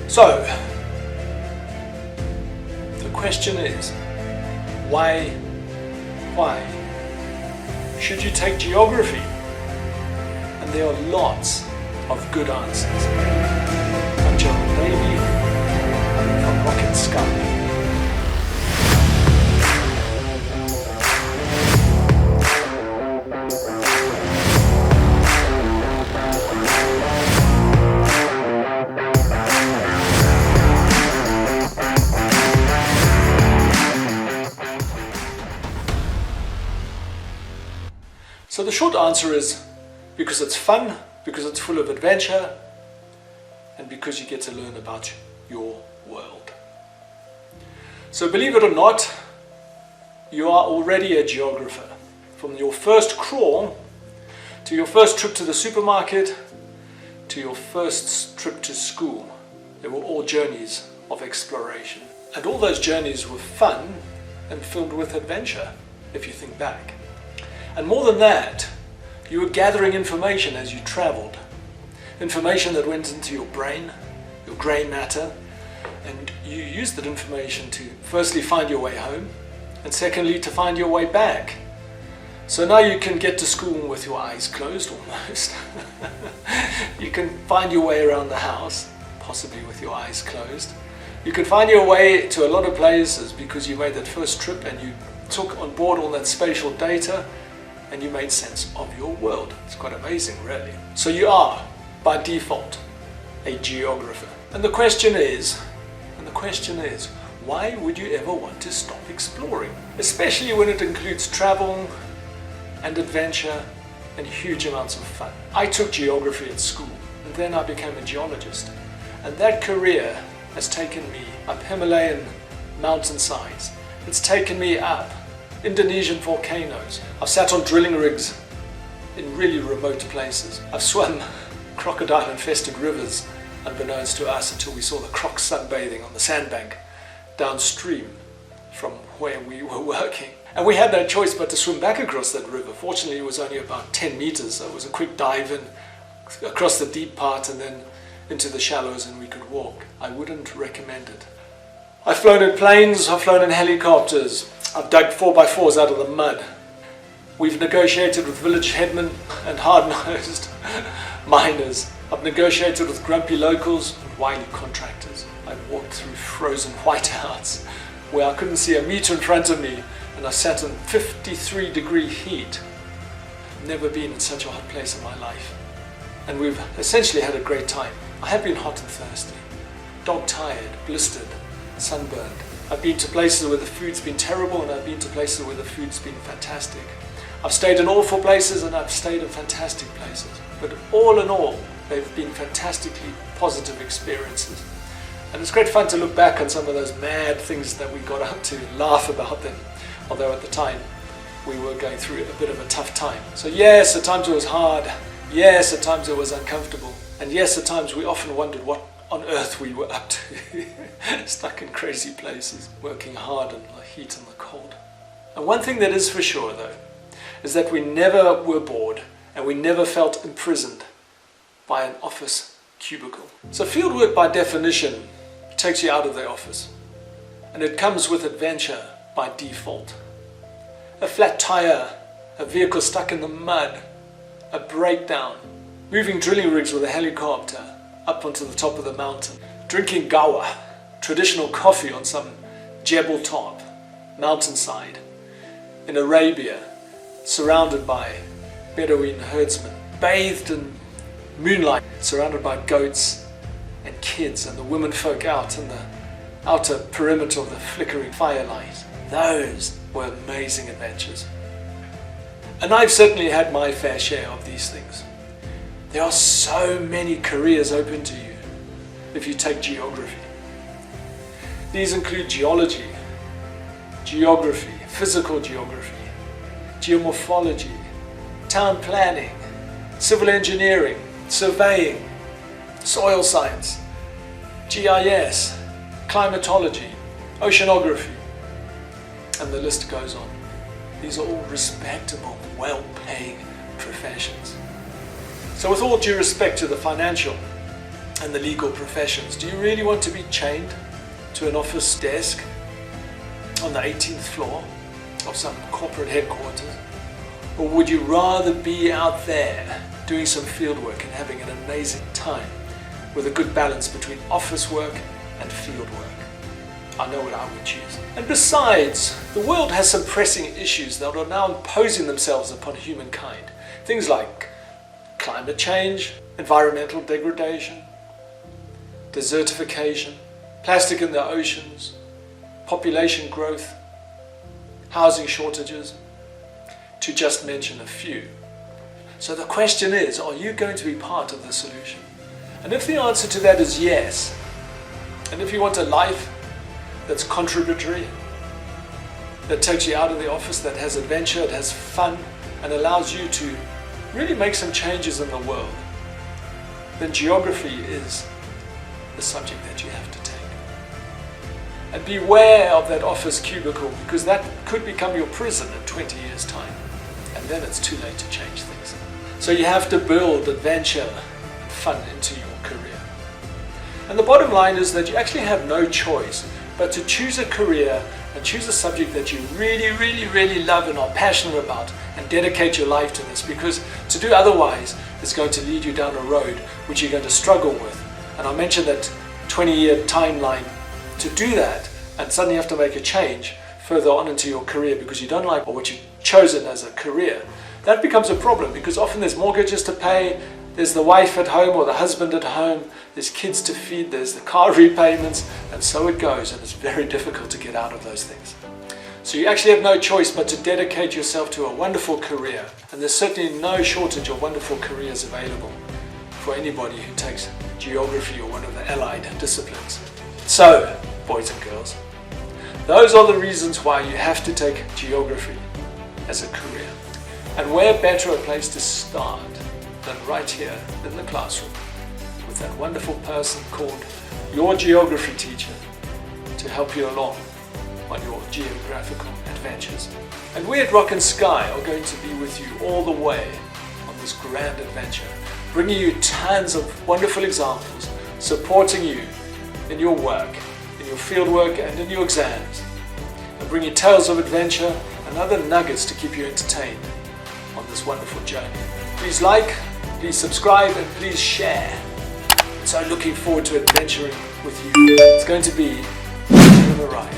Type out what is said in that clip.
So, the question is, why should you take geography? And there are lots of good answers. I'm Gerald Davey from Rocket Sky. So the short answer is because it's fun, because it's full of adventure, and because you get to learn about your world. So believe it or not, you are already a geographer. From your first crawl, to your first trip to the supermarket, to your first trip to school, they were all journeys of exploration. And all those journeys were fun and filled with adventure, if you think back. And more than that, you were gathering information as you traveled. Information that went into your brain, your grey matter, and you used that information to firstly find your way home, and secondly to find your way back. So now you can get to school with your eyes closed almost. You can find your way around the house, possibly with your eyes closed. You can find your way to a lot of places because you made that first trip and you took on board all that spatial data and you made sense of your world. It's quite amazing, really. So you are, by default, a geographer. And the question is, why would you ever want to stop exploring? Especially when it includes travel and adventure and huge amounts of fun. I took geography at school and then I became a geologist. And that career has taken me up Himalayan mountainsides. It's taken me up Indonesian volcanoes. I've sat on drilling rigs in really remote places. I've swum crocodile-infested rivers, unbeknownst to us, until we saw the crocs sunbathing on the sandbank downstream from where we were working. And we had no choice but to swim back across that river. Fortunately, it was only about 10 meters, so it was a quick dive in across the deep part and then into the shallows, and we could walk. I wouldn't recommend it. I've flown in planes, I've flown in helicopters, I've dug 4x4s out of the mud. We've negotiated with village headmen and hard-nosed miners. I've negotiated with grumpy locals and wily contractors. I've walked through frozen whiteouts where I couldn't see a meter in front of me, and I sat in 53-degree heat. I've never been in such a hot place in my life. And we've essentially had a great time. I have been hot and thirsty, dog-tired, blistered, sunburned. I've been to places where the food's been terrible, and I've been to places where the food's been fantastic. I've stayed in awful places and I've stayed in fantastic places. But all in all, they've been fantastically positive experiences. And it's great fun to look back on some of those mad things that we got up to and laugh about them. Although at the time, we were going through a bit of a tough time. So yes, at times it was hard. Yes, at times it was uncomfortable. And yes, at times we often wondered what on earth we were up to. Stuck in crazy places, working hard in the heat and the cold. And one thing that is for sure though, is that we never were bored and we never felt imprisoned by an office cubicle. So fieldwork by definition takes you out of the office, and it comes with adventure by default. A flat tire, a vehicle stuck in the mud, a breakdown, moving drilling rigs with a helicopter up onto the top of the mountain, drinking gawa, traditional coffee on some jebel top, mountainside, in Arabia, surrounded by Bedouin herdsmen, bathed in moonlight, surrounded by goats and kids and the women folk out in the outer perimeter of the flickering firelight. Those were amazing adventures. And I've certainly had my fair share of these things. There are so many careers open to you if you take geography. These include geology, geography, physical geography, geomorphology, town planning, civil engineering, surveying, soil science, GIS, climatology, oceanography, and the list goes on. These are all respectable, well-paying professions. So with all due respect to the financial and the legal professions. Do you really want to be chained to an office desk on the 18th floor of some corporate headquarters? Or would you rather be out there doing some field work and having an amazing time with a good balance between office work and field work? I know what I would choose. And besides, the world has some pressing issues that are now imposing themselves upon humankind. Things like climate change, environmental degradation, desertification, plastic in the oceans, population growth, housing shortages, to just mention a few. So the question is, are you going to be part of the solution? And if the answer to that is yes, and if you want a life that's contributory, that takes you out of the office, that has adventure, it has fun, and allows you to really make some changes in the world, then geography is the subject that you have to take. And beware of that office cubicle, because that could become your prison in 20 years' time. And then it's too late to change things. So you have to build adventure and fun into your career. And the bottom line is that you actually have no choice but to choose a career and choose a subject that you really love and are passionate about, and dedicate your life to this, because to do otherwise is going to lead you down a road which you're going to struggle with. And I mentioned that 20-year timeline to do that, and suddenly you have to make a change further on into your career because you don't like what you've chosen as a career. That becomes a problem, because often there's mortgages to pay, there's the wife at home or the husband at home, there's kids to feed, there's the car repayments, and so it goes, and it's very difficult to get out of those things. So you actually have no choice but to dedicate yourself to a wonderful career, and there's certainly no shortage of wonderful careers available for anybody who takes geography or one of the allied disciplines. So, boys and girls, those are the reasons why you have to take geography as a career. And where better a place to start than right here in the classroom with that wonderful person called your geography teacher to help you along on your geographical adventures. And we at Rock and Sky are going to be with you all the way on this grand adventure, bringing you tons of wonderful examples, supporting you in your work, in your field work and in your exams, and bring you tales of adventure and other nuggets to keep you entertained on this wonderful journey. Please like, please subscribe, and please share. So looking forward to adventuring with you. It's going to be a ride.